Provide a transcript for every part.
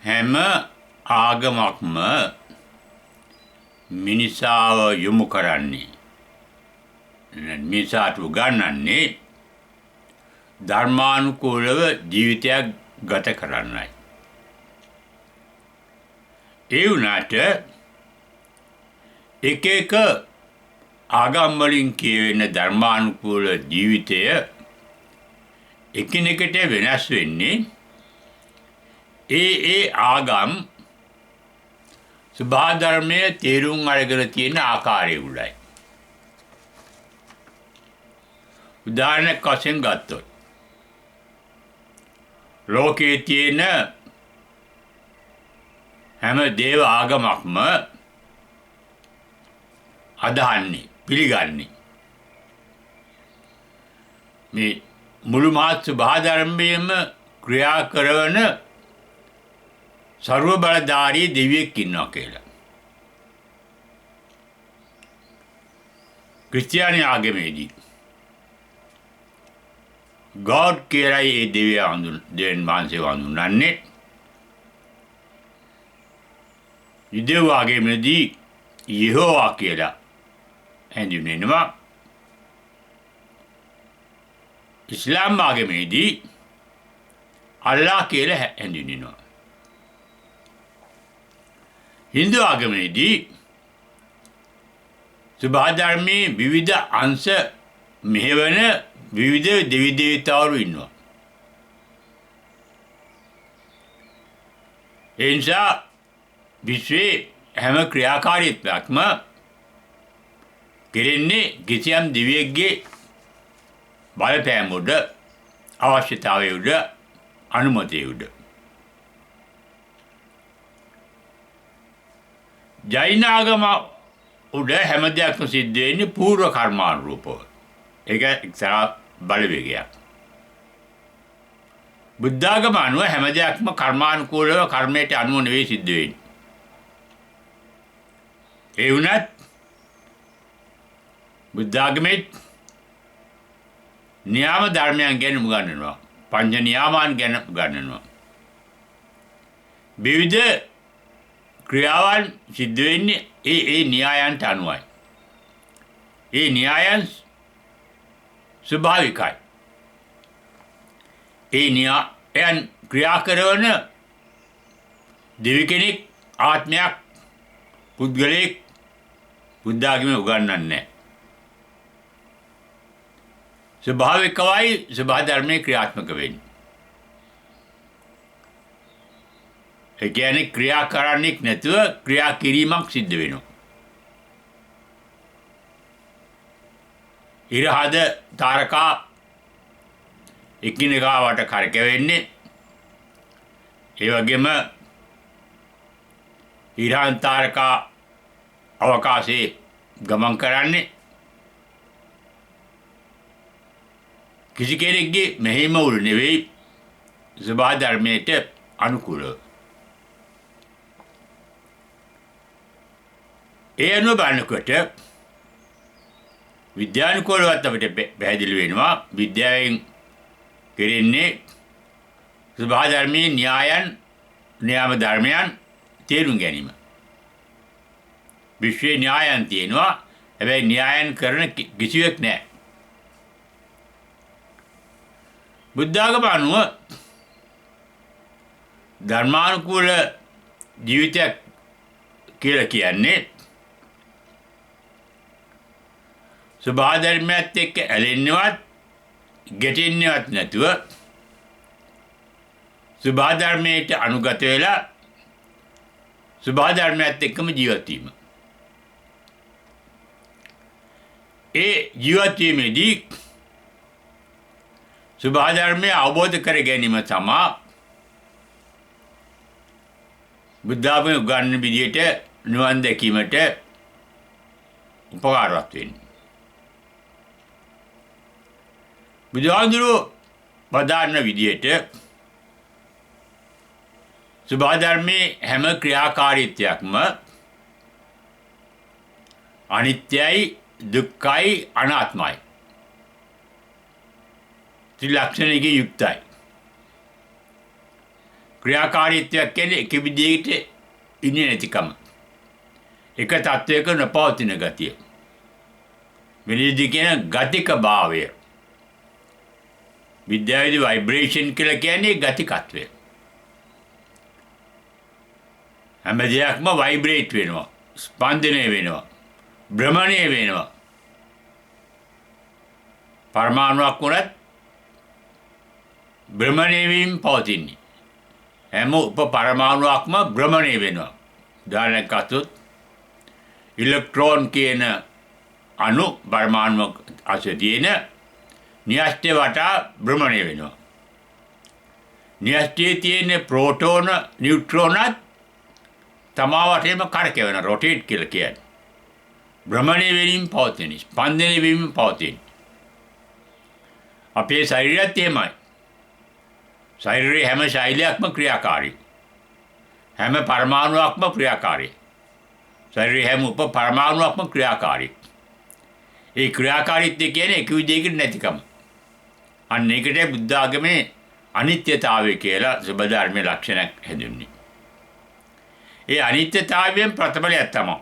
හැම ආගමක්ම මිනිසාව යොමු කරන්නේ මිනිසාට උගන්වන්නේ ධර්මානුකූලව ජීවිතයක් ගත කරන්නයි. ඒ වුණාට එක එක ආගම් වලින් කියවෙන ධර්මානුකූල ජීවිතය එකිනෙකට වෙනස් වෙන්නේ ඒ ආගම් සබාධර්මයේ තේරුම් අරගෙන තියෙන ආකාරය උලයි. උදාහරණයක් වශයෙන් ගත්තොත් ලෝකයේ තියෙන හැම දේව ආගමක්ම අදහන්නේ පිළිගන්නේ මේ මුළු මහත් සබාධර්මයේම ක්‍රියා කරන සර්ව බලධාරී දෙවියෙක් ඉන්නවා කියලා. ක්‍රිස්තියානි ආගමේදී God කියලා ඒ දෙවියා දෙවියන් වහන්සේ වඳුන්වන්නේ. යුදෙව් ආගමේදී යෙහෝවා කියලා හැඳින්වෙනවා. ඉස්ලාම් ආගමේදී අල්ලාහ් කියලා හැඳින්වෙනවා. හින්දු ආගමේදී සබාධර්මයේ විවිධ අංශ මෙහෙවන විවිධ දෙවි දේවතාවරු ඉන්නවා. ඒ නිසා විශ්වයේ හැම ක්‍රියාකාරීත්වයක්ම කෙරෙන්නේ කිසියම් දෙවියෙක්ගේ බලපෑම උඩ, අවශ්‍යතාවය උඩ, අනුමැතිය උඩ. ජෛන ආගම උඩ හැම දෙයක්ම සිද්ධ වෙන්නේ පූර්ව කර්මානුරූපව. ඒක එක්තරා බලවේගයක්. බුද්ධ ආගම අනුව හැම දෙයක්ම කර්මානුකූලව කර්මයට අනුව නෙවෙයි සිද්ධ වෙන්නේ. ඒ වුණත් බුද්ධ ආගමේ න්‍යාම ධර්මයන් ගැන උගන්වනවා. පංච නියාමයන් ගැන උගන්වනවා. විවිධ ක්‍රියාවන් සිද්ධ වෙන්නේ ඒ න්‍යායන්ට අනුවයි. ඒ න්‍යායන් ස්වභාවිකයි. ඒ න්‍යායන් ක්‍රියා කරන දෙවි කෙනෙක්, ආත්මයක්, පුද්ගලයෙක් බුද්ධ ආගමේ උගන්වන්නේ නැහැ. ස්වභාවිකවයි සබාධර්මයේ ක්‍රියාත්මක වෙන්නේ. ඒ කියන්නේ ක්‍රියා කරන්නේ නැතුව ක්‍රියා කිරීමක් සිද්ධ වෙනවා. ඉරහද තාරකා එකිනෙකා වට කරකැවෙන්නේ. ඒ වගේම ඉරහන් තාරකා අවකාශයේ ගමන් කරන්නේ. කිසි කෙනෙක්ගේ මෙහෙම උළු නෙවෙයි සබාධර්මයට අනුකූලව. ඒ අනුව බලනකොට විද්‍යානුකූලවත් අපිට පැහැදිලි වෙනවා විද්‍යාවෙන් කෙරෙන්නේ සබාධර්මයේ න්‍යාම ධර්මයන් තේරුම් ගැනීම. විශ්වයේ න්‍යායන් තියෙනවා. හැබැයි න්‍යායන් කරන කිසිවෙක් නැහැ. බුද්ධ ආගම අනුව ධර්මානුකූල ජීවිතයක් කියලා කියන්නේ සබාධර්මයත් එක්ක ඇලෙන්නවත් ගැටෙන්නවත් නැතුව සබාධර්මයට අනුගත වෙලා සබාධර්මයත් එක්කම ජීවත් වීම. ඒ ජීවත් වීමේදී සබාධර්මය අවබෝධ කර ගැනීම තමයි බුද්ධ ආගමේ උගන්වන විදියට නිවන් දැකීමට උපකාරවත් වෙන්නේ. බුදුහාමුදුරුවෝ වදාරන විදියට සබාධර්මයේ හැම ක්‍රියාකාරීත්වයක්ම අනිත්‍යයි, දුක්ඛයි, අනාත්මයි. ත්‍රිලක්ෂණයකින් යුක්තයි. ක්‍රියාකාරීත්වයක් කියන්නේ එක විදිහකට ඉන්නේ නැතිකම. එක තත්වයක නොපවතින ගතිය. වෙනදී කියන ගතික භාවය. විද්‍යාවේදී ভাইබ්‍රේෂන් කියලා කියන්නේ ගතිකත්වය. හැම දෙයක්ම ভাইබ්‍රේට් වෙනවා. ස්පන්දනය වෙනවා. භ්‍රමණය වෙනවා. පරමාණුවක් වුණත් භ්‍රමණය වීම පවතින්නේ. හැම උප පරමාණුවක්ම භ්‍රමණය වෙනවා. උදාහරණයක් අතොත් ඉලෙක්ට්‍රෝන කියන අණු පරමාණුවක් අතර තියෙන න්‍යෂ්ටි වටා භ්‍රමණය වෙනවා. න්‍යෂ්ටියේ තියෙන ප්‍රෝටෝන නියුට්‍රෝනත් තමා වටේම කරකැවෙන රොටේට් කියලා කියන්නේ. භ්‍රමණය වීම පවතින, ස්පන්දනය වීම පවතින. අපේ ශරීරයත් එහෙමයි. ශරීරයේ හැම ශෛලයක්ම ක්‍රියාකාරී. හැම පරමාණුවක්ම ක්‍රියාකාරී. ශරීරයේ හැම උප පරමාණුවක්ම ක්‍රියාකාරී. ඒ ක්‍රියාකාරීත්වය කියන්නේ එක විදිහකට නැතිකම. අන්න ඒකට බුද්ධ ආගමේ අනිත්‍යතාවය කියලා සුබ ධර්මයේ ලක්ෂණයක් හැඳින්වන්නේ. ඒ අනිත්‍යතාවයෙන් ප්‍රතිඵලයක් තමයි.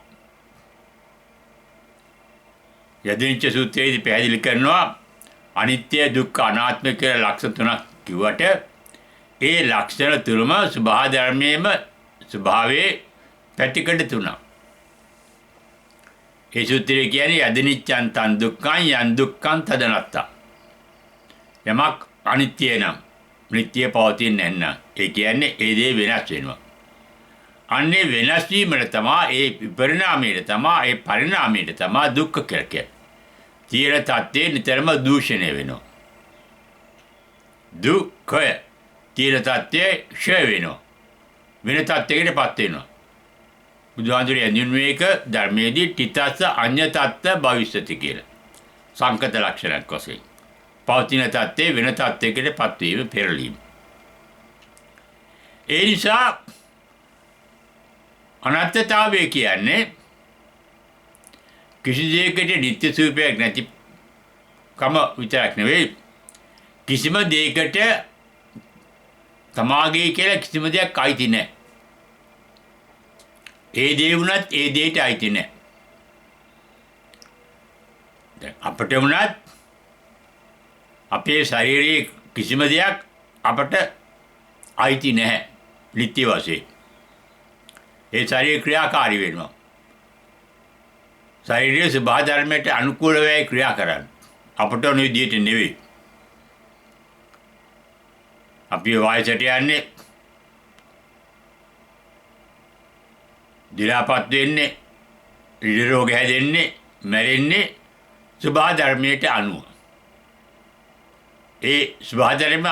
යදින්ච සූත්‍රයේදී පැහැදිලි කරනවා අනිත්‍ය දුක්ඛ අනාත්ම කියලා ලක්ෂණ තුනක් කිව්වට ඒ ලක්ෂණ තුනම සබහා ධර්මයේම ස්වභාවයේ පැතිකඩ තුනක්. ඒ සූත්‍රය කියන්නේ යදිනිච්ඡන් තන් දුක්ඛං යන් දුක්ඛං තදනත්තා. යමක් අනිත්‍ය නම් නිට්ටය පවතින්නේ නැත්නම් ඒ කියන්නේ ඒ දේ වෙනස් වෙනවා. අන්නේ වෙනස් වීමට තමයි ඒ පරිණාමයට තමයි ඒ පරිණාමයට තමයි දුක්ඛ කියලා කියන්නේ. තීර තත්ත්වේ නිතරම දූෂණය වෙනවා. දුක්ඛය තීර තත්ත්වේ ක්ෂය වෙනවා. වෙන තත්ත්වයකටපත් වෙනවා. බුදුහාමුදුරේ අන්‍යුන්වේක ධර්මයේදී තිතස්ස අඤ්ඤ තත්ත්ව භවිෂ්‍යති කියලා. සංකත ලක්ෂණයක් වශයෙන්. පවතින තත්ත්වේ වෙන තත්ත්වයකටපත් වීම පෙරලීම. ඒ නිසා අනත්තතාවය කියන්නේ කිසි දෙයකට නිත්‍ය ස්වરૂපයක් නැති කම විතරක් නෙවෙයි කිසිම දෙයකට තමාගේ කියලා කිසිම දෙයක් අයිති නැහැ. ඒ දේ වුණත් ඒ දෙයට අයිති නැහැ. දැන් අපිට වුණත් අපේ ශරීරයේ කිසිම දෙයක් අපට අයිති නැහැ නිත්‍ය වශයෙන්. ඒ ශරීර ක්‍රියාකාරී වෙනවා. ශරීරයේ ස්වභාව ධර්මයට අනුකූල වෙයි ක්‍රියා කරන්නේ. අපට ඕන විදිහට නෙවෙයි. අපි වයසට යන්නේ දිලාපත් වෙන්නේ, ඍද රෝග හැදෙන්නේ, මැරෙන්නේ ස්වභාව ධර්මයට අනුව. ඒ ස්වභාව ධර්ම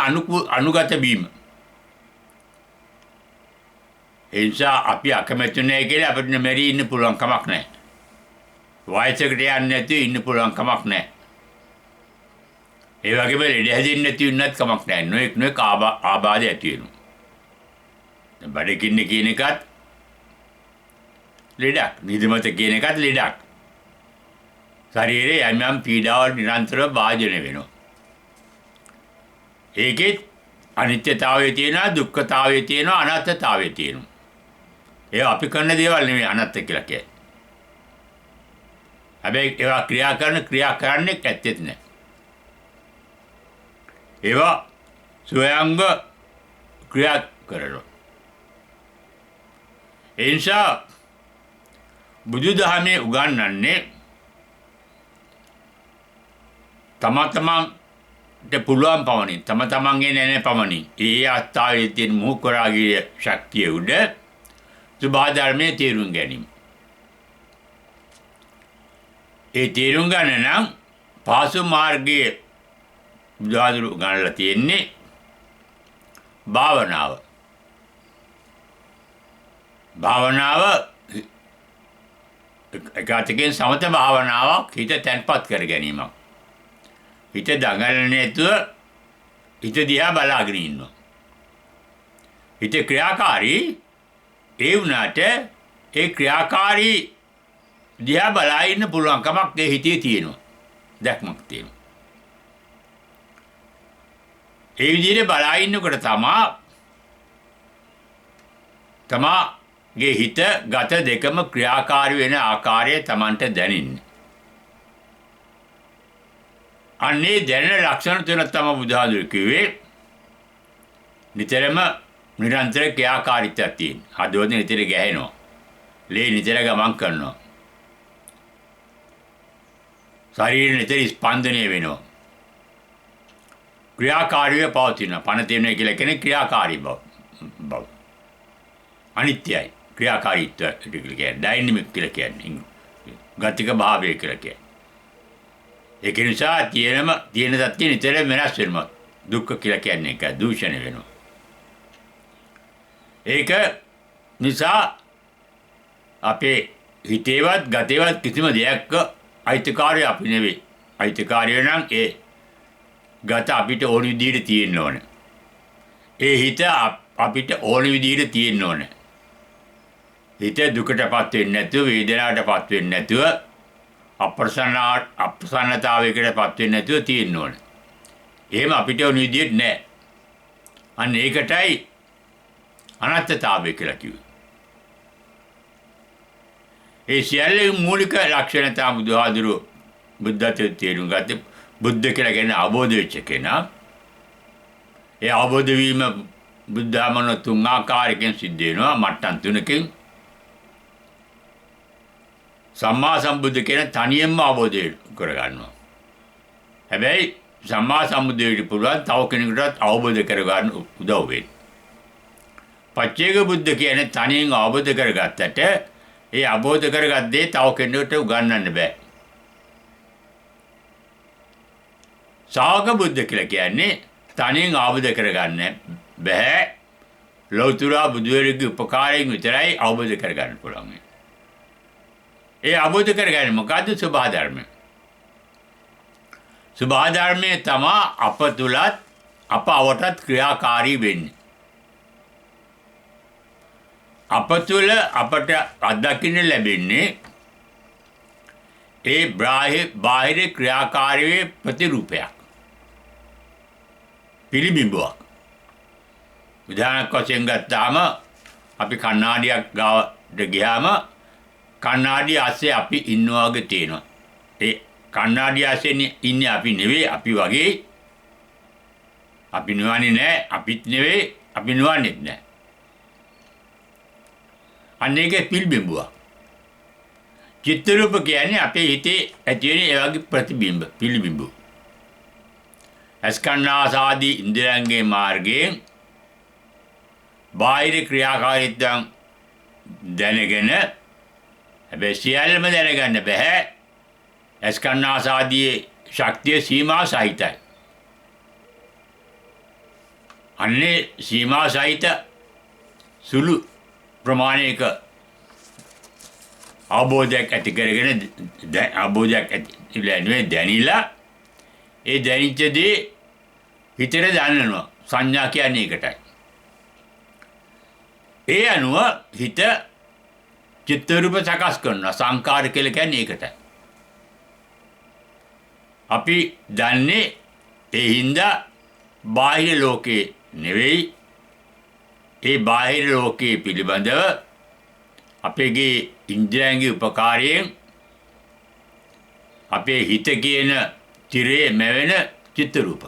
අනුගත වීම. ඒ නිසා අපි අකමැති නැහැ කියලා අපිට මෙරි ඉන්න පුළුවන් කමක් නැහැ. වයසකට යන්නේ නැතුව ඉන්න පුළුවන් කමක් නැහැ. ඒ වගේම ලෙඩ හැදෙන්නේ නැති වෙන්නත් කමක් නැහැ. නොඑක් ආබාධ ඇති වෙනවා. දැන් බඩගින්න කියන එකත් ලෙඩක්. නිදිමත කියන එකත් ලෙඩක්. ශරීරයේ යම් පීඩාවල් නිරන්තරව භාජනය වෙනවා. ඒකෙත් අනිත්‍යතාවය තියෙනවා, දුක්ඛතාවය තියෙනවා, අනාත්මතාවය තියෙනවා. ඒ අපි කරන දේවල් නෙමෙයි අනත්ත කියලා කියන්නේ. හැබැයි ඒවා ක්‍රියා කරන්නේ ඇත්තෙත් නැහැ. ඒවා ස්වයංග ක්‍රියා කරනවා. ඒ නිසා බුදුදහමේ උගන්වන්නේ තමන්ට පුළුවන් පමණින් තමන්ගේ නැන පමණින් ඒ අත්තාවේ තියෙන මොහොකරාගේ ශක්තිය උඩ සුභා ධර්මයේ තේරුම් ගැනීම. ඒ තේරුම් ගන්න නම් පාසු මාර්ගයේ බුදුහාමුදුරු ගන්නලා තියෙන්නේ භාවනාව. භාවනාව එකwidehatකින් සමත භාවනාවක් හිත තැන්පත් කර ගැනීමක්. හිත දඟලන්නේ නැතුව හිත දිහා බලාගෙන ඉන්නවා. හිත ක්‍රියාකාරී ඒ වුණාට ඒ ක්‍රියාකාරී දිහා බලා ඉන්න පුළුවන් කමක් ඒ හිතේ තියෙනවා. දැක්මක් තියෙනවා. ඒ විදිහට බලා ඉන්නකොට තමයි තමාගේ හිත ගත දෙකම ක්‍රියාකාරී වෙන ආකාරය තමන්ට දැනෙන්නේ. අන්නේ දැනෙන ලක්ෂණ තුන තමයි බුදුහාමුදුරුවෝ කිව්වේ නිතරම නිරන්තර ක්‍රියාකාරීත්වයක් තියෙන. හදවත නිතර ගැහෙනවා. ලේ නිතර ගමන් කරනවා. ශරීරය නිතර ස්පන්දනය වෙනවා. ක්‍රියාකාරීව පවතින. පණ තියෙනවා කියලා කියන්නේ ක්‍රියාකාරී බව. අනිත්‍යයි. ක්‍රියාකාරීත්වය කියලා කියන්නේ ඩයිනමික් කියලා කියන්නේ. ගතික භාවය කියලා කියන්නේ. ඒක නිසා තියෙන සත්‍ය නිතර වෙනස් වෙනවා. දුක්ඛ කියලා කියන්නේ ඒක දූෂණය වෙනවා. ඒක නිසා අපේ හිතේවත් ගතේවත් කිසිම දෙයක් අයිතිකාරය අපි නෙවෙයි. අයිතිකාරය නම් ඒ ගත අපිට ඕන විදිහට තියෙන්න ඕන. ඒ හිත අපිට ඕන විදිහට තියෙන්න ඕන. හිත දුකටපත් වෙන්නේ නැතුව වේදනාවටපත් වෙන්නේ නැතුව අප්‍රසන්නතාවයකටපත් වෙන්නේ නැතුව තියෙන්න ඕන. එහෙම අපිට ඕන විදිහට නැහැ. අන්න ඒකටයි අනත්තතාවය කියලා කිව්වේ. ඒ සියල්ලේ මූලික ලක්ෂණ තමයි බුදුහාමුදුරුවෝ බුද්ධත්වයට තේරුම් ගත්තේ. බුද්ධ කියලා කියන්නේ අවබෝධ වෙච්ච කෙනා. ඒ අවබෝධ වීම බුද්ධාමන තුන් ආකාරයකින් සිද්ධ වෙනවා. මට්ටම් තුනකින්. සම්මා සම්බුද්ධ කියන තනියෙන්ම අවබෝධය කරගන්නවා. හැබැයි සම්මා සම්බුද්ධයට පුළුවන් තව කෙනෙකුටත් අවබෝධ කරගන්න උදව් වෙන්න. පච්චේක බුද්ධ කියන්නේ තනියෙන් අවබෝධ කරගත්තට ඒ අවබෝධ කරගත් දේ තව කෙනෙකුට උගන්වන්න බෑ. ශාක බුද්ධ කියලා කියන්නේ තනියෙන් අවබෝධ කරගන්න බෑ. ලෞතර බුදුරෙකුගේ උපකාරයෙන් විතරයි අවබෝධ කරගන්න පුළුවන්. ඒ අවබෝධ කරගන්නේ මොකද්ද? සබහා ධර්මය. සබහා ධර්මයේ තමයි අප තුලත් අප අවටත් ක්‍රියාකාරී වෙන්නේ. අප තුළ අපට අත්දකින්න ලැබෙන්නේ ඒ බාහිර ක්‍රියාකාරීවේ ප්‍රතිරූපයක්. පිළිබිඹුවක්. උදාහරණයක් වශයෙන් ගත්තාම අපි කණ්ණාඩියක් ගාවට ගියාම කණ්ණාඩිය ASCII අපි ඉන්නවා වගේ තියෙනවා. ඒ කණ්ණාඩිය ASCII ඉන්නේ අපි නෙවෙයි අපි වගේ. අපි නුවන්නේ නැහැ, අපිත් නෙවෙයි, අපි නුවන්නේත් නැහැ. අනේක පිළිබිඹුවක්. චිත්ත රූප කියන්නේ අපේ හිතේ ඇති වෙන ඒ වගේ ප්‍රතිබිම්බ පිළිබිඹු. අස්කන්නාසාදී ඉන්ද්‍රයන්ගේ මාර්ගයෙන් බාහිර ක්‍රියාකාරීත්වයන් දැනගෙන හැබැයි සියල්ලම දැනගන්න බෑ. අස්කන්නාසාදී ශක්තිය සීමා සහිතයි. අන්නේ සීමා සහිත සුළු ප්‍රමාණයක අවබෝධයක් ඇති කරගෙන අවබෝධයක් ඇති දැනිලා ඒ දැනිච්ච දේ හිතට දැනනවා. සංඥා කියන්නේ ඒකටයි. ඒ අනුව හිත චිත්ත රූප සකස් කරනවා. සංකාර කියලා කියන්නේ ඒකටයි. අපි දන්නේ ඒ හින්දා බාහිර ලෝකේ නෙවෙයි ඒ බාහිර ලෝකයේ පිළිබඳව අපේගේ ඉන්ද්‍රයන්ගේ උපකාරයෙන් අපේ හිත කියන තිරේ මැවෙන චිත්ත රූප.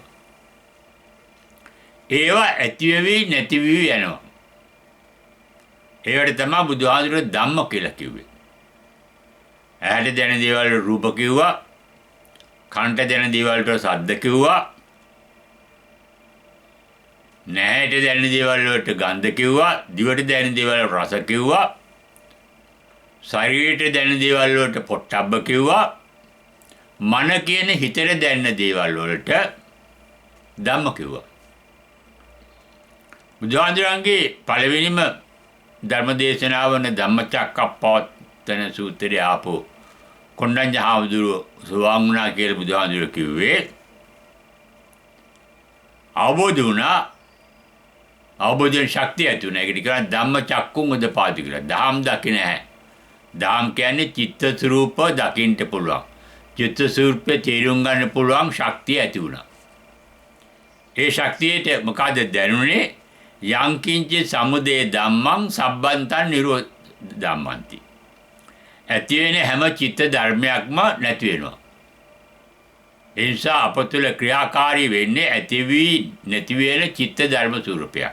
ඒවා ඇති වෙවි නැති වෙවි යනවා. ඒවට තමයි බුදුහාමුදුරුවෝ ධම්ම කියලා කිව්වේ. ඇහැට දැනෙන දේවල් රූප කිව්වා. කනට දැනෙන දේවල් වලට ශබ්ද කිව්වා. නැහැට දැනෙන දේවල් වලට ගන්ධ කිව්වා. දිවට දැනෙන දේවල් වලට රස කිව්වා. ශරීරයට දැනෙන දේවල් වලට පොට්ටබ්බ කිව්වා. මන කියන හිතට දැනෙන දේවල් වලට ධම්ම කිව්වා. බුදුහාමුදුරන්ගේ පළවෙනිම ධර්ම දේශනාව වන ධම්මචක්කප්පවත්තන සූත්‍රය ආපෝ කොණ්ඩඤ්ඤ හාමුදුරුවෝ සෝවාන් වුණා කියලා බුදුහාමුදුරුවෝ කිව්වේ අවබෝධ වුණා. අවබෝධයෙන් ශක්තිය ඇති වුණා. ඒකට කියනවා ධම්මචක්කුං උදපාදි කියලා. දහම් දකින්න නැහැ. දහම් කියන්නේ චිත්ත ස්වરૂප දකින්න පුළුවන්. චිත්ත ස්වરૂපේ තේරුම් ගන්න පුළුවන් ශක්තිය ඇති වුණා. ඒ ශක්තියට මොකද දැනුනේ? යංකින්ච සමුදය ධම්මං සබ්බන්තං නිරෝධ ධම්මන්ති. ඇති වෙන හැම චිත්ත ධර්මයක්ම නැති වෙනවා. ඒ නිසා අප තුළ ක්‍රියාකාරී වෙන්නේ ඇති වී නැති වෙන චිත්ත ධර්ම ස්වරූපයක්.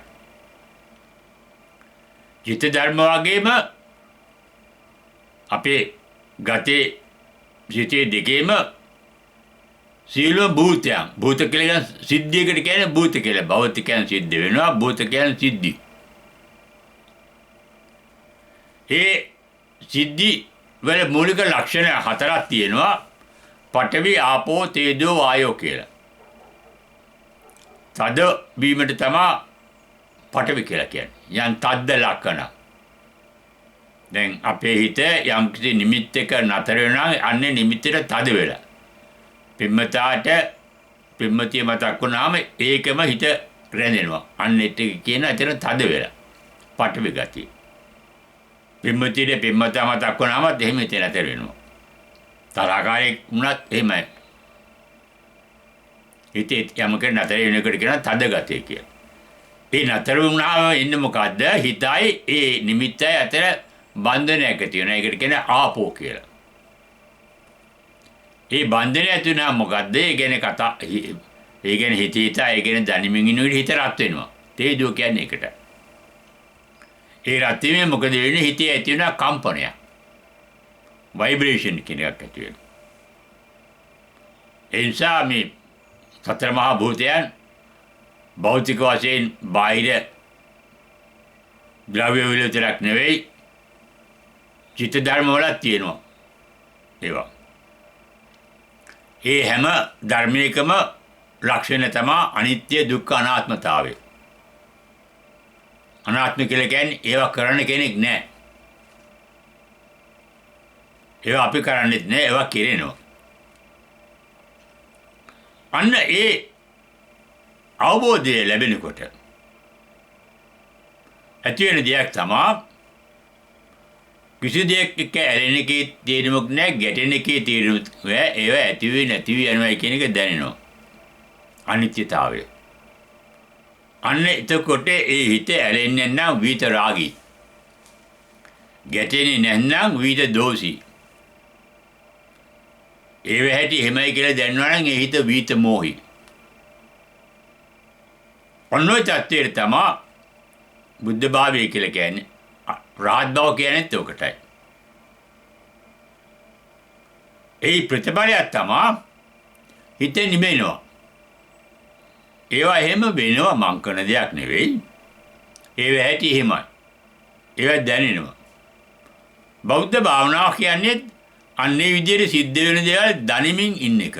චිත්ත ධර්ම වගේම අපේ ගතේ සිතේ දෙකේම සියලුම භූතයන්, භූත කියලා සිද්ධියකට කියන්නේ භූත කියලා. භෞතික කියන්නේ සිද්ධ වෙනවා, භූත කියන්නේ සිද්ධි. ඒ සිද්ධි වල මූලික ලක්ෂණ හතරක් තියෙනවා. පඨවි, ආපෝ, තේජෝ, වායෝ කියලා. තද වීමට තමයි පඨවි කියලා කියන්නේ. යන් තද්ද ලක්ෂණ. දැන් අපේ හිත යම් කිසි නිමිත්තක නතර වෙනවා, අන්නේ නිමිත්තට තද වෙලා. පිම්මතාට පිම්මතිය මතක් වුණාම ඒකම හිත රැඳෙනවා. අන්නේට කියන අතර තද වෙලා. පඨවි ගතිය. පිම්මතියේ පිම්මතා මතක් වුණාම එහෙම හිත නතර වෙනවා. තරහකාරයෙක් වුණත් එහෙමයි. හිතේ යමක නතර වෙනකොට කියන තද ගතිය කියලා. ඒ නතර වුණාම ඉන්නේ මොකද්ද? හිතයි ඒ නිමිත්තයි අතර බන්ධනයක් ඇති වෙනවා. ඒකට කියන්නේ ආපෝ කියලා. ඒ බන්ධනය ඇති වුණාම මොකද්ද? ඒ කියන්නේ කතා ඒ කියන්නේ හිතීතා ඒ කියන්නේ දැනීමෙන් ඉන්න විදිහ හිත රත් වෙනවා. තේජෝ කියන්නේ ඒකට. ඒ රත් වීම මොකද වෙන්නේ? හිතේ ඇති වෙන කම්පනයක්. ভাইබ්‍රේෂන් කියන එකක් ඇති වෙනවා. ඒ නිසා මේ සතර මහා භූතයන් භෞතික වශයෙන් බාහිර ද්‍රව්‍ය විලතරක් නෙවෙයි චිත්ත ධර්ම වල තියෙනවා ඒවා. ඒ හැම ධර්මයකම ලක්ෂණ තමයි අනිත්‍ය දුක්ඛ අනාත්මතාවය. අනාත්ම කියලා කියන්නේ ඒවා කරන්න කෙනෙක් නැහැ. ඒවා අපි කරන්නේත් නැහැ, ඒවා කෙරෙනවා. අන්න ඒ අවබෝධය ලැබෙනකොට ඇති වෙන දෙයක් තමයි කිසි දෙයක් එක්ක ඇලෙන එකේ තේරුමක් නැහැ, ගැටෙන එකේ තේරුමක් නැහැ. ඒවා ඇති වෙයි නැති වෙයි යනවා කියන එක දැනෙනවා. අනිත්‍යතාවය. අන්න එතකොට ඒ හිත ඇලෙන්නේ නැත්නම් විත රාගී. ගැටෙන්නේ නැත්නම් විත දෝෂී. ඒ වෙහැටි එහෙමයි කියලා දැනනවා නම් ඒ හිත විත මෝහි. ඔන්නෝයි තත්ත්වයට තමයි බුද්ධ භාවය කියලා කියන්නේ. රාහත් බව කියන්නේත් ඔකටයි. ඒ ප්‍රතිපලයක් තමයි හිත නිමෙනවා. ඒවා එහෙම වෙනවා මං කරන දෙයක් නෙවෙයි. ඒ වෙහැටි එහෙමයි. ඒවා දැනෙනවා. බෞද්ධ භාවනාව කියන්නේ අන්නේ විදිහට සිද්ධ වෙන දේවල් දනිමින් ඉන්න එක.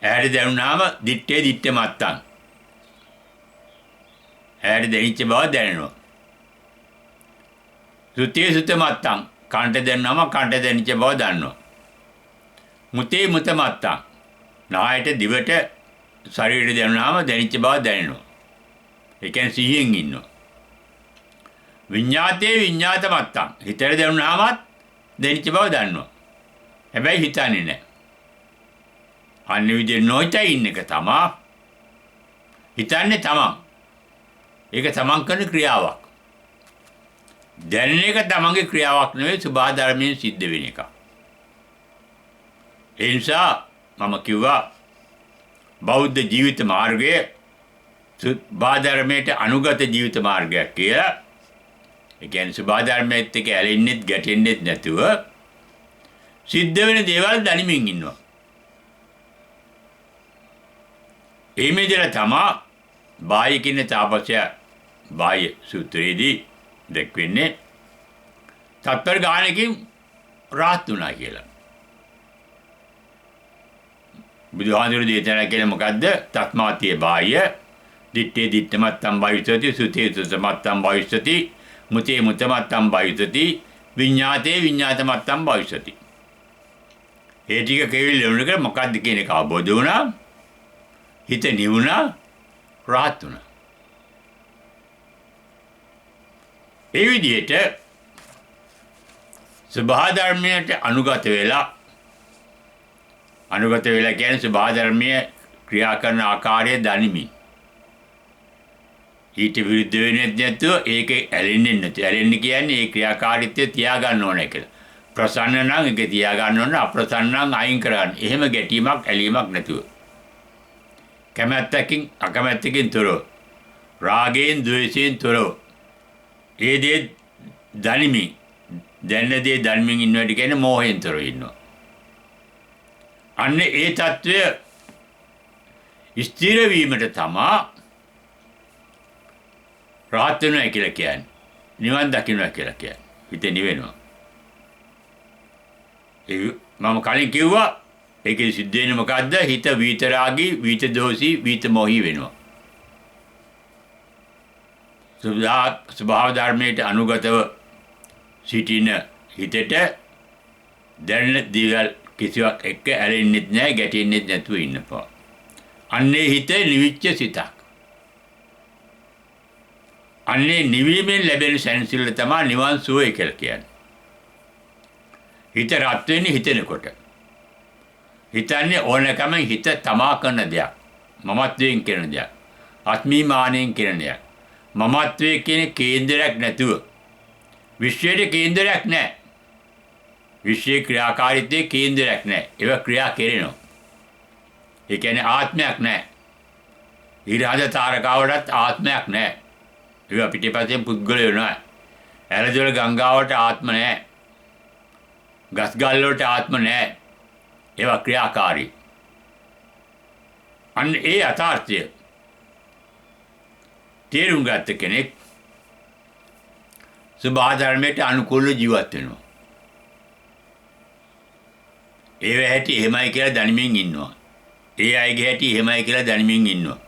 ඇහැට දැනුනාම දිත්තේ දිත්ත මත්තන්. ඇහැට දැනිච්ච බව දැනෙනවා. සුත්තේ සුත මත්තන්. කන්ට දැනුනාම කන්ට දැනිච්ච බව දන්නවා. මුතේ මුත මත්තන්. නායට දිවට ශරීරයට දැනුනාම දැනිච්ච බව දැනෙනවා. ඒ කියන්නේ සිහියෙන් ඉන්නවා. විඤ්ඤාතේ විඤ්ඤාත මත්තන්. හිතට දැනුනාමත් දැනිච්ච බව දන්නවා. හැබැයි හිතන්නේ නැහැ. අන්න විදිහට නොහිතා ඉන්න එක තමයි හිතන්නේ තමන්. ඒක තමන් කරන ක්‍රියාවක්. දැනෙන එක තමන්ගේ ක්‍රියාවක් නෙවෙයි සබාධර්මයෙන් සිද්ධ වෙන එක. ඒ නිසා මම කිව්වා බෞද්ධ ජීවිත මාර්ගය සබාධර්මයට අනුගත ජීවිත මාර්ගයක් කියලා. ඒ කියන්නේ සබාධර්මයේත් එක්ක ඇලෙන්නෙත් ගැටෙන්නෙත් නැතුව සිද්ධ වෙන දේවල් දැනමින් ඉන්නවා. ඒ මෙදල තමයි බාහ්‍ය කියන තාපසය බාහ්‍ය සූත්‍රයේදී දැක්වෙන්නේ තත්පර ගානකින් රාහත් වුණා කියලා. බුදුහාමුදුරු දේශනා කළේ මොකද්ද? තස්මාතිය බාහ්‍ය දිත්තේ දිත්තමත්තම් භවිෂති සුතේ සුතමත්තම් භවිෂති මුතේ මුතමත්තම් භවිෂති විඤ්ඤාතේ විඤ්ඤාතමත්තම් භවිෂති. ඒ ටික කෙවිලුණක මොකද්ද කියන එක අවබෝධ වුණා. හිත නිවුණා, රාහත් වුණා. ඒ විදිහට සබහාධර්මයට අනුගත වෙලා කියන්නේ සබහාධර්මයේ ක්‍රියා කරන ආකාරය දනිමින් ඊට විරුද්ධ වෙන්නේ නැතුව ඒක ඇලෙන්නේ නැතුව. ඇලෙන්නේ කියන්නේ ඒ ක්‍රියාකාරීත්වය තියාගන්න ඕනේ කියලා. ප්‍රසන්න නම් ඒක තියාගන්න ඕනේ, අප්‍රසන්න නම් අයින් කරගන්න. එහෙම ගැටීමක් ඇලීමක් නැතුව. කැමැත්තකින් අකමැත්තකින් තොරව. රාගයෙන් ද්වේෂයෙන් තොරව. ඒ දේ දනිමින් දැන්න දේ දනිමින් ඉන්නවට කියන්නේ මෝහයෙන් තොරව ඉන්නවා. අන්න ඒ తත්වය ස්ථිර වීමට තමයි රහත් වෙනවා කියලා කියන්නේ. නිවන් දකින්නවා කියලා කියන්නේ. හිත නිවෙනවා. මම කලින් කිව්වා ඒකේ සිද්ධ වෙන්නේ මොකද්ද? හිත විතරාගී, විතදෝෂී, විතමෝහී වෙනවා. ස්වභාව ධර්මයට අනුගතව සිටින හිතට දැනෙන දේවල් කිසිවක් එක්ක ඇලෙන්නෙත් නැහැ, ගැටෙන්නෙත් නැතුව ඉන්නපා. අන්නේ හිත නිවිච්ච සිතක්. අන්නේ නිවීමෙන් ලැබෙන සැනසෙල්ල තමයි නිවන් සුවය කියලා කියන්නේ. හිත රත් වෙන්නේ හිතෙනකොට. හිතන්නේ ඕනකම හිත තමා කරන දෙයක්. මමත්වයෙන් කරන දෙයක්. ආත්මීමානයෙන් කරන දෙයක්. මමත්වයේ කියන කේන්දරයක් නැතුව. විශ්වයේ කේන්දරයක් නැහැ. විශ්වයේ ක්‍රියාකාරීත්වයේ කේන්දරයක් නැහැ. ඒවා ක්‍රියා කෙරෙනවා. ඒ කියන්නේ ආත්මයක් නැහැ. ඊරාජ තාරකාවටත් ආත්මයක් නැහැ. ඒවා පිටිපස්සෙන් පුද්ගලයෝ නැහැ. ඇලදොල ගංගාවට ආත්ම නැහැ. ගස්ගල් වලට ආත්ම නැහැ. ඒවා ක්‍රියාකාරී. අන්න ඒ යථාර්ථය තේරුම් ගත්ත කෙනෙක් ස්වභාව ධර්මයට අනුකූලව ජීවත් වෙනවා. ඒව හැටි එහෙමයි කියලා දැනමින් ඉන්නවා. ඒ අයගේ හැටි එහෙමයි කියලා දැනමින් ඉන්නවා.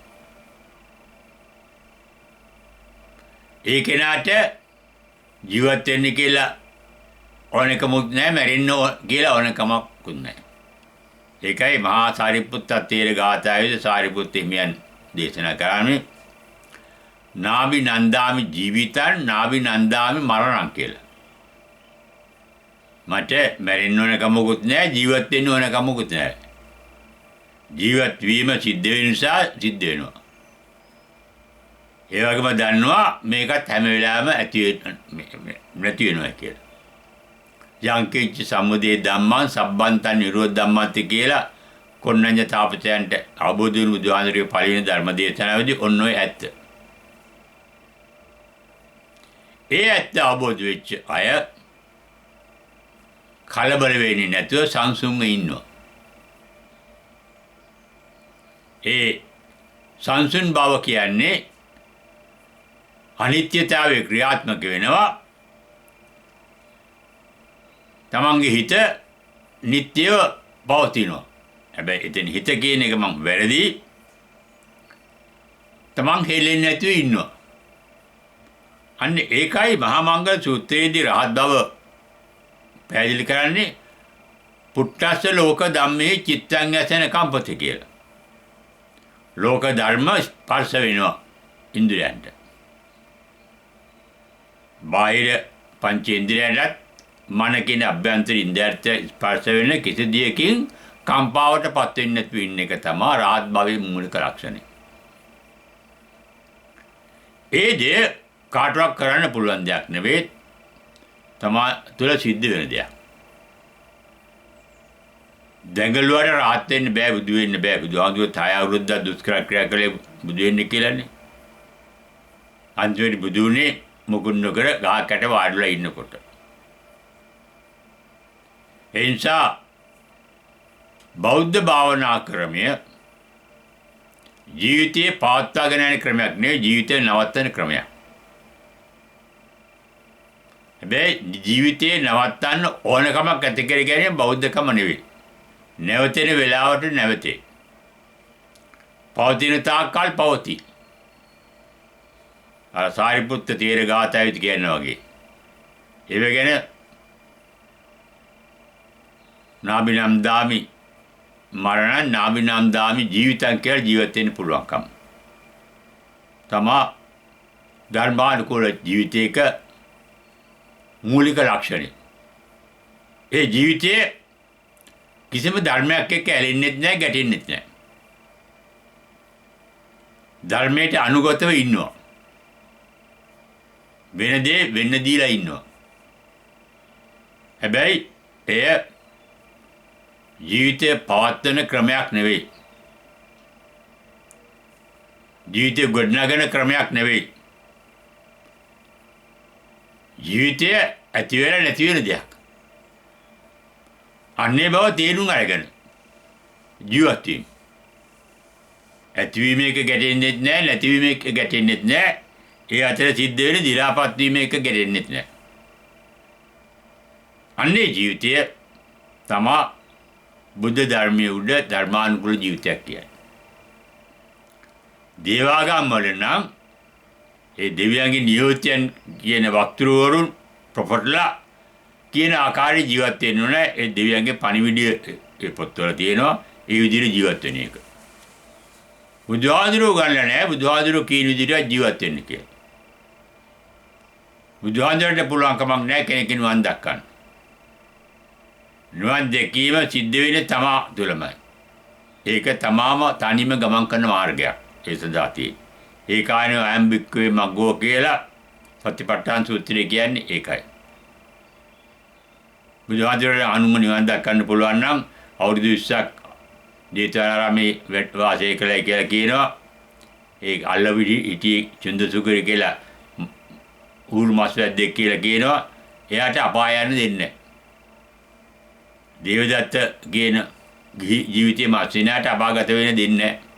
ඒ කෙනාට ජීවත් වෙන්න කියලා ඕනකමක් නැහැ, මැරෙන්න කියලා ඕනකමක් නැහැ. ඒකයි මහා සාරිපුත්ත තේර ගාථාවේදී සාරිපුත්ත හිමියන් දේශනා කරන්නේ නාබි නන්දාමි ජීවිතං නාබි නන්දාමි මරණං කියලා. මට මැරෙන්න ඕන කමකුත් නැහැ, ජීවත් වෙන්න ඕන කමකුත් නැහැ. ජීවත් වීම සිද්ධ වෙන නිසා සිද්ධ වෙනවා. ඒ වගේම දන්නවා මේකත් හැම වෙලාවෙම නැති වෙනවා කියලා. යංකිච්ච සමුදේ ධම්මං සබ්බන්තං නිරෝධ ධම්මන්ති කියලා කොණ්ණඤ්ඤ තාපසයන්ට අවබෝධ වුණු බුදුහාඳුරේ පළවෙනි ධර්ම දේශනාවේදී ඔන්න ඔය ඇත්ත. ඒ ඇත්ත අවබෝධ වෙච්ච අය කලබල වෙන්නේ නැතුව සංසුන්ව ඉන්නවා. ඒ සංසුන් බව කියන්නේ අනිත්‍යතාවයේ ක්‍රියාත්මක වෙනවා. තමන්ගේ හිත නිට්ටයව පවතිනවා. හැබැයි එතන හිත කියන එක මම වැරදි. තමන් හෙලෙන්නේ නැතුව ඉන්නවා. අන්න ඒකයි මහා මංගල සූත්‍රයේදී රහත් බව පැහැදිලි කරන්නේ පුට්ටස්ස ලෝක ධම්මේ චිත්තං යසන කම්පති කියලා. ලෝක ධර්ම ස්පර්ශ වෙනවා ඉන්ද්‍රයන්ට. බාහිර පංචේන්ද්‍රයන්ට මන කියන අභ්‍යන්තර ඉන්ද්‍රියට ස්පර්ශ වෙන කිසි දෙයකින් කම්පාවටපත් වෙන්නේ නැතුව ඉන්න එක තමයි රහත් භවයේ මූලික ලක්ෂණය. ඒ දේ කාටවත් කරන්න පුළුවන් දෙයක් නෙවෙයි. තමා තුළ සිද්ධ වෙන දෙයක්. දැඟලුවට රහත් වෙන්න බෑ, බුදු වෙන්න බෑ. බුදුහාමුදුරුවෝ තාය අවුරුද්දක් දුෂ්කර ක්‍රියා කළේ බුදු වෙන්න කියලානේ. අන්තිමට බුදු වුණේ මොකුත් නොකර ගහකට වාඩිලා ඉන්නකොට. ඒ නිසා බෞද්ධ භාවනා ක්‍රමය ජීවිතයේ පවත්වාගෙන යන ක්‍රමයක් නෙවෙයි, ජීවිතය නවත්තන ක්‍රමයක්. හැබැයි ජීවිතේ නවත්තන්න ඕනකමක් ඇති කර ගැනීම බෞද්ධකම නෙවෙයි. නැවතෙන වෙලාවට නැවතේ. පවතින තාක්කල් පවතී. අර සාරිපුත්ත තේර ගාථාවෙත් කියනවා වගේ. ඒව ගැන නාබිනම් දාමි මරණ නාබිනම් දාමි ජීවිතං කියලා ජීවත් වෙන්න පුළුවන්කම. තමා ධර්මානුකූල ජීවිතයක මූලික ලක්ෂණය. ඒ ජීවිතයේ කිසිම ධර්මයක් එක්ක ඇලෙන්නෙත් නැහැ, ගැටෙන්නෙත් නැහැ. ධර්මයට අනුගතව ඉන්නවා. වෙන දේ වෙන්න දීලා ඉන්නවා. හැබැයි එය ජීවිතය පවත්වන ක්‍රමයක් නෙවෙයි. ජීවිතය ගොඩනගන ක්‍රමයක් නෙවෙයි. ජීවිතය ඇති වෙලා නැති වෙන දෙයක්. අන්නේ බව තේරුම් අරගෙන ජීවත් වීම. ඇතිවීම එක ගැටෙන්නෙත් නැහැ, නැතිවීම එක ගැටෙන්නෙත් නැහැ. ඒ අතර සිද්ධ වෙන දි รา පත් වීම එක ගැටෙන්නෙත් නැහැ. අන්නේ ජීවිතය තමා බුද්ධ ධර්මයේ උඩ ධර්මානුකූල ජීවිතයක් කියන්නේ. දේවාගම් වල නම් ඒ දෙවියන්ගේ නියෝජ්‍යයන් කියන වක්තෘවරුන් ප්‍රොෆෙට්ලා කියන ආකාරයේ ජීවත් වෙන්න ඕනේ. ඒ දෙවියන්ගේ පණිවිඩය ඒ පොත්වල තියෙනවා. ඒ විදිහට ජීවත් වෙන එක. බුදුහාඳුරෝ ගන්න නැහැ. බුදුහාඳුරෝ කියන විදිහට ජීවත් වෙන්න කියලා. බුදුහාඳුරට පුළුවන් කමක් නැහැ කෙනෙක් නිවන් දක්වන්න. නිවන් දැකීම සිද්ධ වෙන්නේ තමා තුළමයි. ඒක තමාම තනියම ගමන් කරන මාර්ගයක්. ඒ සඳහා තියෙන්නේ. ඒ කායන අම්බික්කේ මග්ගෝ කියලා සතිපට්ඨාන සූත්‍රය කියන්නේ ඒකයි. බුදුහාඳුරේ අනුම නිවන් දක්වන්න පුළුවන් නම් අවුරුදු 20ක් ජේතවනාරාමේ වාසය කළා කියලා කියනවා. ඒ අල්ලවිඩි ඉටි චුන්දසුකරි කියලා ඌරු මාස් වැද්දෙක් කියලා කියනවා. එයාට අපාය යන්න දෙන්නේ නැහැ. දේවදත්ත කියන ජීවිතයේ මාසිනාට අපාගත වෙන්න දෙන්නේ නැහැ.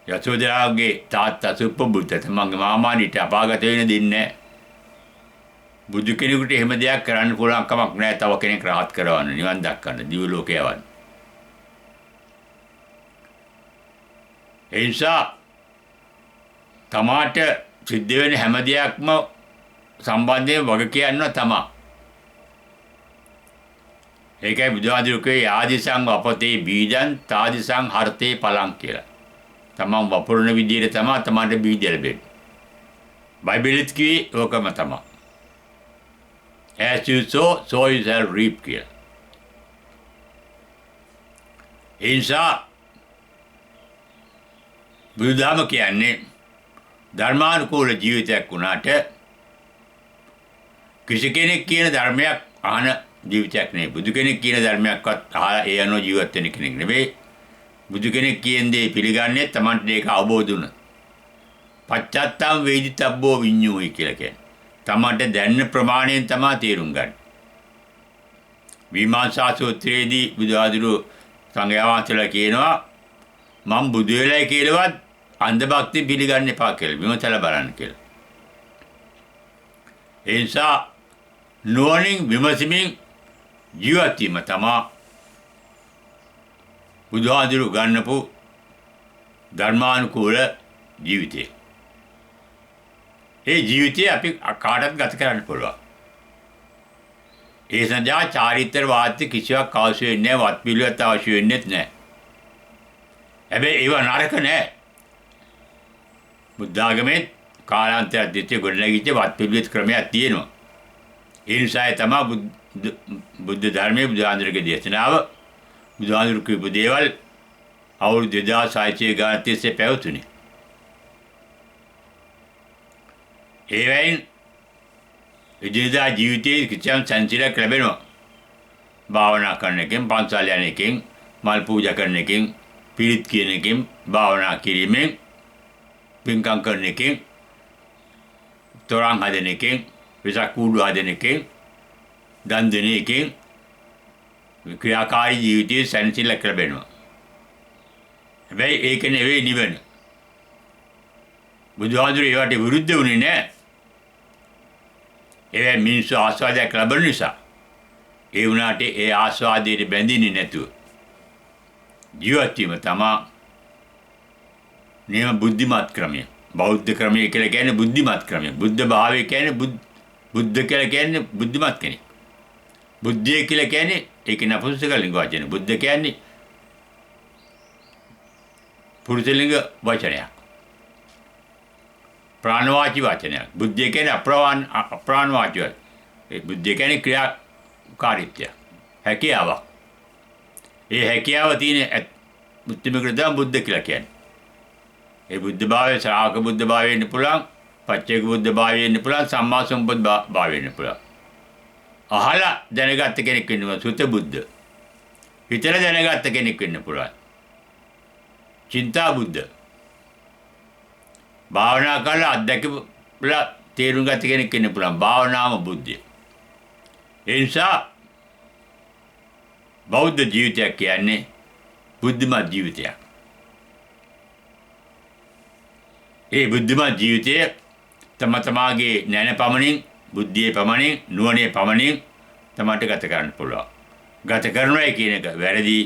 යසෝදරාගේ තාත්තා සුප්පබුද්ධ තමන්ගේ මාමාණිට අපාගත වෙන්න දෙන්නේ නැහැ. බුදු කෙනෙකුට එහෙම දෙයක් කරන්න පුළුවන් කමක් නැහැ. තව කෙනෙක් රහත් කරවන්න, නිවන් දක්වන්න, දිව්‍ය ලෝකේ යවන්න. ඒ නිසා තමාට සිද්ධ වෙන හැම දෙයක්ම සම්බන්ධයෙන් වග කියනවා තමා. ඒකයි බුදුහාඳුරේ ආදිසං වපතේ බීජං තාදිසං හර්තේ පලං කියලා. තමන් වපුරන විදිහට තමයි තමාට බීජ ලැබෙන්නේ. බයිබලෙත් කිව්වේ ඕකම තමයි. As you sow, so you shall reap කියලා. ඒ නිසා බුදුදහම කියන්නේ ධර්මානුකූල ජීවිතයක් වුණාට කිසි කෙනෙක් කියන ධර්මයක් අහන ජීවිතයක් නෙවෙයි. බුදු කෙනෙක් කියන ධර්මයක්වත් අහලා ඒ අනුව ජීවත් වෙන කෙනෙක් නෙවෙයි. බුදු කෙනෙක් කියන දේ පිළිගන්නේ Tamanට ඒක අවබෝධ වුණා. පච්චත්තම් වේදිතබ්බෝ විඤ්ඤෝයි කියලා කියන්නේ. Tamanට දැනන ප්‍රමාණයෙන් තමයි තේරුම් ගන්න. විමාංශා සූත්‍රයේදී බුදුහාඳුරෝ සංඝයා වහන්සේලා කියනවා මම බුදු වෙලයි කියලාවත් අන්ධ භක්ති පිළිගන්න එපා කියලා. විමසලා බලන්න කියලා. ඒ නිසා නුවණින් විමසමින් ජීවත් වීම තමයි බුදුහාඳුරෝ ගන්නපු ධර්මානුකූල ජීවිතය. ඒ ජීවිතය අපි කාටත් ගත කරන්න පුළුවන්. ඒ සඳහා චාරිත්‍ර වාද්‍ය කිසිවක් අවශ්‍ය වෙන්නේ නැහැ. වත් පිළිවෙත් අවශ්‍ය වෙන්නේ නැහැ. හැබැයි ඒව නරක නැහැ. බුද්ධ ආගමේ කාලාන්තරයක් දිත්තේ ගොඩනැගිච්ච වත් පිළිවෙත් ක්‍රමයක් තියෙනවා. ඒ නිසා තමයි බුද්ධ ධර්මයේ බුදුහාඳුරගේ දේශනාව බුදුහාඳුරු කියපු දේවල් අවුරුදු 2600 ගානක් තිස්සේ පැවතුනේ. ඒ වයින් එදිනදා ජීවිතයේ කිසියම් සංසිලක් ලැබෙනවා. භාවනා කරන එකෙන්, පන්සල් යන එකෙන්, මල් පූජා කරන එකෙන්, පිරිත් කියන එකෙන්, භාවනා කිරීමෙන්, පින්කම් කරන එකෙන්, තොරන් හදන එකෙන්, විසක් කූඩු හදන එකෙන්, දන් දෙන එකෙන් ක්‍රියාකාරී ජීවිතයේ සංසිලක් ලැබෙනවා. හැබැයි ඒක නෙවෙයි නිවන. බුදුහාඳුරේ ඒවට විරුද්ධ වුණේ නැහැ. ඒ මිනිස්සු ආස්වාදයක් ලැබෙන නිසා ඒ වුණාට ඒ ආස්වාදයට බැඳෙන්නේ නැතුව ජීවත් වීම තමයි නියම බුද්ධිමත් ක්‍රමය. බෞද්ධ ක්‍රමය කියලා කියන්නේ බුද්ධිමත් ක්‍රමය. බුද්ධ භාවය කියන්නේ බුද්ධ කියලා කියන්නේ බුද්ධිමත් කෙනෙක්. බුද්ධිය කියලා කියන්නේ ඒක නපුංසකලිංග වචන. බුද්ධ කියන්නේ පුරුෂලිංග වචනයක්. ප්‍රාණවාචී වචනයක්. බුද්ධිය කියන්නේ අප්‍රාණවාචී. ඒ බුද්ධිය කියන්නේ ක්‍රියාකාරීත්වය. හැකියාවක්. ඒ හැකියාව තියෙන මුත්‍තිමකට තමයි බුද්ධ කියලා කියන්නේ. ඒ බුද්ධ භාවය ශ්‍රාවක බුද්ධ භාවය වෙන්න පුළුවන්. පච්චේක බුද්ධ භාවය වෙන්න පුළුවන්, සම්මා සම්බුද්ධ භාවය වෙන්න පුළුවන්. අහලා දැනගත්ත කෙනෙක් වෙන්න පුළුවන් සුත බුද්ධ. හිතලා දැනගත්ත කෙනෙක් වෙන්න පුළුවන් චින්තා බුද්ධ. භාවනා කරලා අත්දැකලා තේරුම් ගත්ත කෙනෙක් වෙන්න පුළුවන් භාවනාම බුද්ධය. ඒ නිසා බෞද්ධ ජීවිතයක් කියන්නේ බුද්ධිමත් ජීවිතයක්. ඒ බුද්ධිමත් ජීවිතය තමාගේ ඥාන පමණින්, බුද්ධියේ පමණින්, නුවණේ පමණින් තමට ගත කරන්න පුළුවන්. ගත කරනවා කියන එක වැරදි.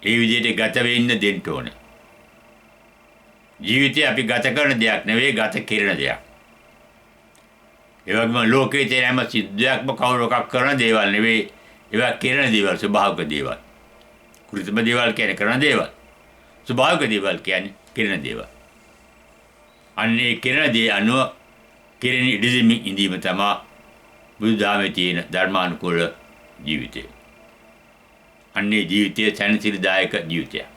ඒ විදිහට ගත වෙන්න දෙන්න ඕනේ. ජීවිතය අපි ගත කරන දෙයක් නෙවෙයි, ගත කෙරෙන දෙයක්. ඒ වගේම ලෝකයේ තියෙන හැම සිද්ධියක්ම කවුරු එකක් කරන දේවල් නෙවෙයි. ඒවා කෙරෙන දේවල්, ස්වභාවික දේවල්. කෘත්‍රිම දේවල් කියන්නේ කරන දේවල්. ස්වභාවික දේවල් කියන්නේ කෙරෙන දේවල්. අන්නේ කෙරෙන දේ අනුව කෙරෙන ඉදිරිමින් ඉඳීම තමයි බුදුදහමේ තියෙන ධර්මානුකූල ජීවිතය. අන්නේ ජීවිතය සැනසීමදායක ජීවිතයක්.